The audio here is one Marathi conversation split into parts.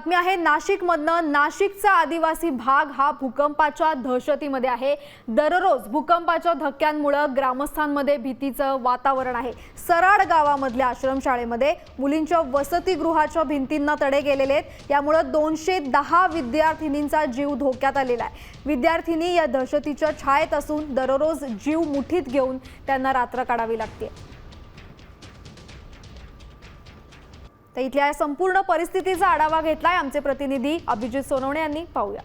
बातमी आहे नाशिकमधनं। नाशिकचा आदिवासी भाग हा भूकंपाच्या दहशतीमध्ये आहे। दररोज भूकंपाच्या धक्क्यांमुळे ग्रामस्थांमध्ये भीतीचं वातावरण आहे। सराड गावामधल्या आश्रमशाळेमध्ये मुलींच्या वसतिगृहाच्या भिंतींना तडे गेलेले आहेत। यामुळे 210 विद्यार्थिनींचा जीव धोक्यात आलेला आहे। विद्यार्थिनी या दहशतीच्या छायेत असून दररोज जीव मुठीत घेऊन त्यांना रात्र काढावी लागते। तर इथल्या संपूर्ण परिस्थितीचा आढावा घेतलाय आमचे प्रतिनिधी अभिजित सोनवणे यांनी। पाहूया।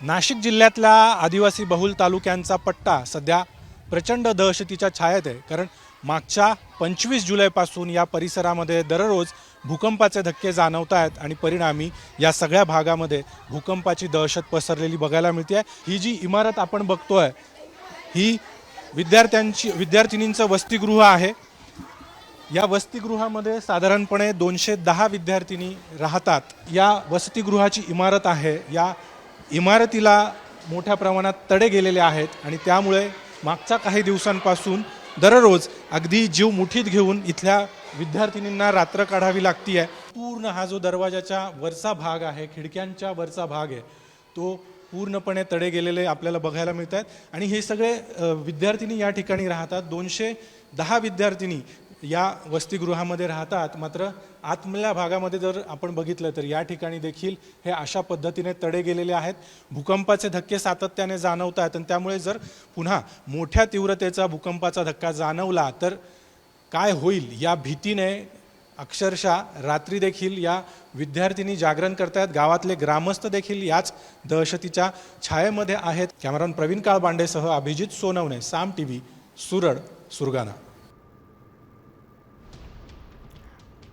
नाशिक जिल्ह्यातल्या आदिवासी बहुल तालुक्यांचा पट्टा सध्या प्रचंड दहशतीच्या छायेत आहे। कारण मागच्या 25 जुलैपासून या परिसरामध्ये दररोज भूकंपाचे धक्के जाणवत आहेत आणि परिणामी या सगळ्या भागामध्ये भूकंपाची दहशत पसरलेली बघायला मिळते। ही जी इमारत आपण बघतोय ही विद्यार्थिनींचं वसतिगृह आहे। या वसतिगृहामध्ये साधारणपणे 210 विद्यार्थिनी राहतात। या वसतिगृहाची इमारत आहे। या इमारतीला मोठ्या प्रमाणात तडे गेलेले आहेत आणि त्यामुळे मागच्या काही दिवसांपासून दररोज अगदी जीव मुठीत घेऊन इथल्या विद्यार्थिनींना रात्र काढावी लागते आहे। पूर्ण हा जो दरवाजाच्या वरचा भाग आहे, खिडक्यांच्या वरचा भाग आहे, तो पूर्णपणे तडे गेलेले आपल्याला बघायला मिळतात। आणि हे सगळे विद्यार्थिनी या ठिकाणी राहतात। 210 विद्यार्थिनी या वसतिगृहामध्ये राहतात। मात्र आतमधल्या भागामध्ये जर आपण बघितलं तर या ठिकाणी देखील हे अशा पद्धतीने तडे गेलेले आहेत। भूकंपाचे धक्के सातत्याने जाणवत आहेत आणि त्यामुळे जर पुन्हा मोठ्या तीव्रतेचा भूकंपाचा धक्का जाणवला तर काय होईल या भीतीने अक्षरशः रात्री देखील या विद्यार्थिनी जागरण करतायत। गावातले ग्रामस्थ देखील याच दहशतीच्या छायेमध्ये आहेत। कॅमेरामन प्रवीण काळबांडेसह अभिजित सोनवणे, साम टीव्ही, सुरड, सुरगाणा।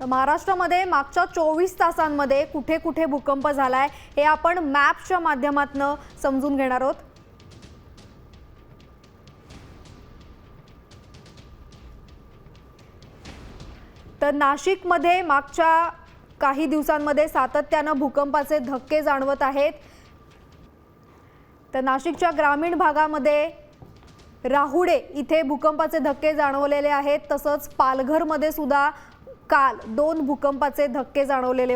महाराष्ट्रामध्ये मागच्या 24 तासांमध्ये कुठे कुठे भूकंप झालाय हे आपण मॅपच्या माध्यमातून समजून घेणार आहोत। तर नाशिकमध्ये मागच्या काही दिवसांमध्ये सातत्याने भूकंपाचे धक्के जाणवत आहेत। तर नाशिकच्या ग्रामीण भागामध्ये राहुडे इथे भूकंपाचे धक्के जाणवलेले आहेत। तसंच पालघरमध्ये सुद्धा काल 2 भूकंपाचे धक्के जाणवलेले